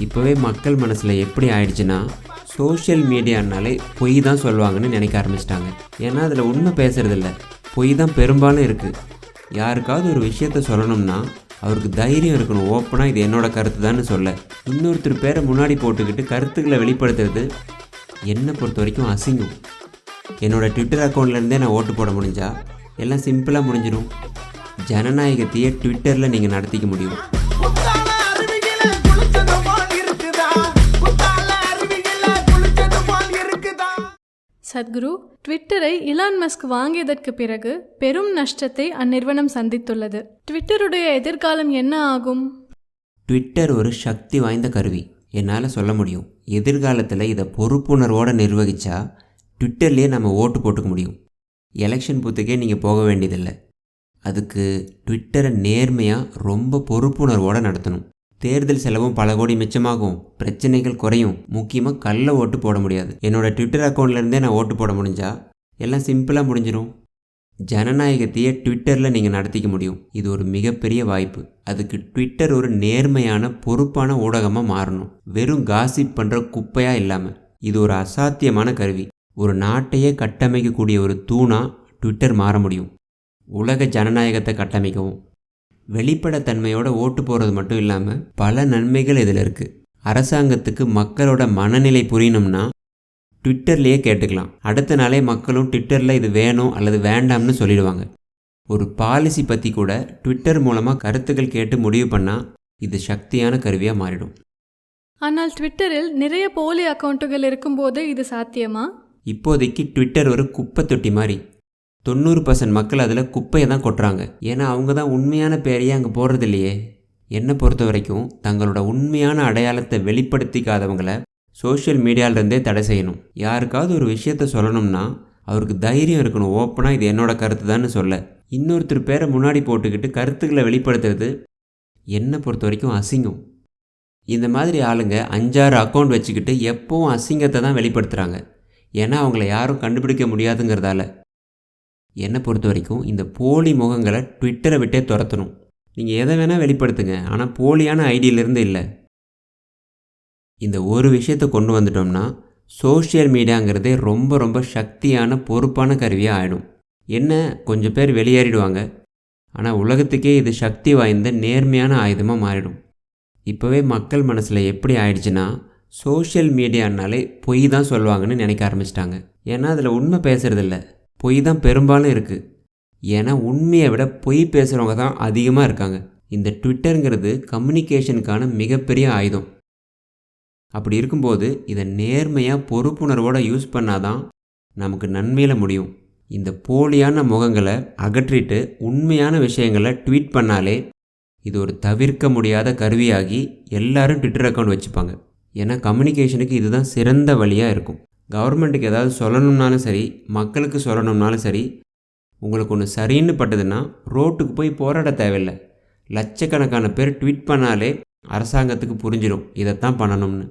இப்போவே மக்கள் மனசில் எப்படி ஆயிடுச்சுன்னா, சோஷியல் மீடியானாலே பொய் தான் சொல்லுவாங்கன்னு நினைக்க ஆரம்பிச்சிட்டாங்க. ஏன்னா அதில் உண்மை பேசுகிறதில்ல, பொய் தான் பெரும்பாலும் இருக்குது. யாருக்காவது ஒரு விஷயத்த சொல்லணும்னா அவருக்கு தைரியம் இருக்கணும், ஓப்பனாக இது என்னோடய கருத்து தான்னு சொல்ல. இன்னொருத்தர் பேரை முன்னாடி போட்டுக்கிட்டு கருத்துக்களை வெளிப்படுத்துறது என்னை பொறுத்த வரைக்கும் அசிங்கம். என்னோடய ட்விட்டர் அக்கௌண்ட்லேருந்தே நான் ஓட்டு போட முடிஞ்சா எல்லாம் சிம்பிளாக முடிஞ்சிடும். ஜனநாயகத்தையே ட்விட்டரில் நீங்கள் நடத்திக்க முடியும். சத்குரு, ட்விட்டரை இலான் மஸ்க் வாங்கியதற்கு பிறகு பெரும் நஷ்டத்தை அந்நிறுவனம் சந்தித்துள்ளது. ட்விட்டருடைய எதிர்காலம் என்ன ஆகும்? ட்விட்டர் ஒரு சக்தி வாய்ந்த கருவி, என்னால் சொல்ல முடியும். எதிர்காலத்தில் இதை பொறுப்புணர்வோடு நிர்வகித்தா ட்விட்டர்லேயே நம்ம ஓட்டு போட்டுக்க முடியும். எலெக்ஷன் பூத்துக்கே நீங்கள் போக வேண்டியதில்லை. அதுக்கு ட்விட்டரை நேர்மையாக ரொம்ப பொறுப்புணர்வோடு நடத்தணும். தேர்தல் செலவும் பல கோடி மிச்சமாகும், பிரச்சனைகள் குறையும். முக்கியமாக கள்ள ஓட்டு போட முடியாது. என்னோடய ட்விட்டர் அக்கௌண்ட்லேருந்தே நான் ஓட்டு போட முடிஞ்சா எல்லாம் சிம்பிளாக முடிஞ்சிடும். ஜனநாயகத்தையே ட்விட்டரில் நீங்கள் நடத்திக்க முடியும். இது ஒரு மிகப்பெரிய வாய்ப்பு. அதுக்கு ட்விட்டர் ஒரு நேர்மையான பொறுப்பான ஊடகமாக மாறணும். வெறும் காசிப் பண்ணுற குப்பையாக இல்லாமல். இது ஒரு அசாத்தியமான கருவி. ஒரு நாட்டையே கட்டமைக்கக்கூடிய ஒரு தூணாக ட்விட்டர் மாற முடியும். உலக ஜனநாயகத்தை கட்டமைக்கவும். வெளிப்படைத்தன்மையோட ஓட்டு போகிறது மட்டும் இல்லாமல் பல நன்மைகள் இதில் இருக்குது. அரசாங்கத்துக்கு மக்களோட மனநிலை புரியணும்னா ட்விட்டர்லேயே கேட்டுக்கலாம். அடுத்த நாளே மக்களும் ட்விட்டரில் இது வேணும் அல்லது வேண்டாம்னு சொல்லிடுவாங்க. ஒரு பாலிசி பற்றி கூட ட்விட்டர் மூலமாக கருத்துக்கள் கேட்டு முடிவு பண்ணால் இது சக்தியான கருவியாக மாறிடும். ஆனால் ட்விட்டரில் நிறைய போலி அக்கௌண்ட்டுகள் இருக்கும்போது இது சாத்தியமா? இப்போதைக்கு ட்விட்டர் ஒரு குப்பை தொட்டி மாதிரி. 90% மக்கள் அதில் குப்பையை தான் கொட்டுறாங்க. ஏன்னா அவங்க தான் உண்மையான பேரையே அங்கே போடுறது இல்லையே. என்னை பொறுத்த வரைக்கும் தங்களோட உண்மையான அடையாளத்தை வெளிப்படுத்திக்காதவங்களை சோஷியல் மீடியாவிலேருந்தே தடை செய்யணும். யாருக்காவது ஒரு விஷயத்த சொல்லணும்னா அவருக்கு தைரியம் இருக்கணும், ஓப்பனாக இது என்னோட கருத்து தான்னு சொல்ல. இன்னொருத்தர் பேரை முன்னாடி போட்டுக்கிட்டு கருத்துக்களை வெளிப்படுத்துறது என்னை பொறுத்த வரைக்கும் அசிங்கம். இந்த மாதிரி ஆளுங்க 5-6 அக்கௌண்ட் வச்சுக்கிட்டு எப்போவும் அசிங்கத்தை தான் வெளிப்படுத்துகிறாங்க. ஏன்னா அவங்கள யாரும் கண்டுபிடிக்க முடியாதுங்கிறதால. என்னை பொறுத்த வரைக்கும் இந்த போலி முகங்களை ட்விட்டரை விட்டே துரத்தணும். நீங்கள் எதை வேணால் வெளிப்படுத்துங்க, ஆனால் போலியான ஐடியிலேருந்து இல்லை. இந்த ஒரு விஷயத்தை கொண்டு வந்துட்டோம்னா சோஷியல் மீடியாங்கிறதே ரொம்ப ரொம்ப சக்தியான பொறுப்பான கருவியாக ஆகிடும். என்ன கொஞ்சம் பேர் வெளியேறிடுவாங்க, ஆனால் உலகத்துக்கே இது சக்தி வாய்ந்த நேர்மையான ஆயுதமாக மாறிடும். இப்போவே மக்கள் மனசில் எப்படி ஆயிடுச்சுன்னா, சோஷியல் மீடியானாலே பொய் தான் சொல்லுவாங்கன்னு நினைக்க ஆரம்பிச்சிட்டாங்க. ஏன்னா அதில் உண்மை பேசுகிறதில்ல, பொய் தான் பெரும்பாலும் இருக்குது. ஏன்னா உண்மையை விட பொய் பேசுகிறவங்க தான் அதிகமாக இருக்காங்க. இந்த ட்விட்டருங்கிறது கம்யூனிகேஷனுக்கான மிகப்பெரிய ஆயுதம். அப்படி இருக்கும்போது இதை நேர்மையாக பொறுப்புணர்வோடு யூஸ் பண்ணாதான் நமக்கு நன்மையில் முடியும். இந்த போலியான முகங்களை அகற்றிட்டு உண்மையான விஷயங்களை ட்வீட் பண்ணாலே இது ஒரு தவிர்க்க முடியாத கருவியாகி எல்லாரும் ட்விட்டர் அக்கௌண்ட் வச்சுப்பாங்க. ஏன்னா கம்யூனிகேஷனுக்கு இதுதான் சிறந்த வழியாக இருக்கும். கவர்மெண்ட்டுக்கு ஏதாவது சொல்லணும்னாலும் சரி, மக்களுக்கு சொல்லணும்னாலும் சரி, உங்களுக்கு ஒன்று சரின்னு பட்டதுன்னா ரோட்டுக்கு போய் போராட தேவையில்லை. லட்சக்கணக்கான பேர் ட்வீட் பண்ணாலே அரசாங்கத்துக்கு புரிஞ்சிடும் இதைத்தான் பண்ணணும்னு.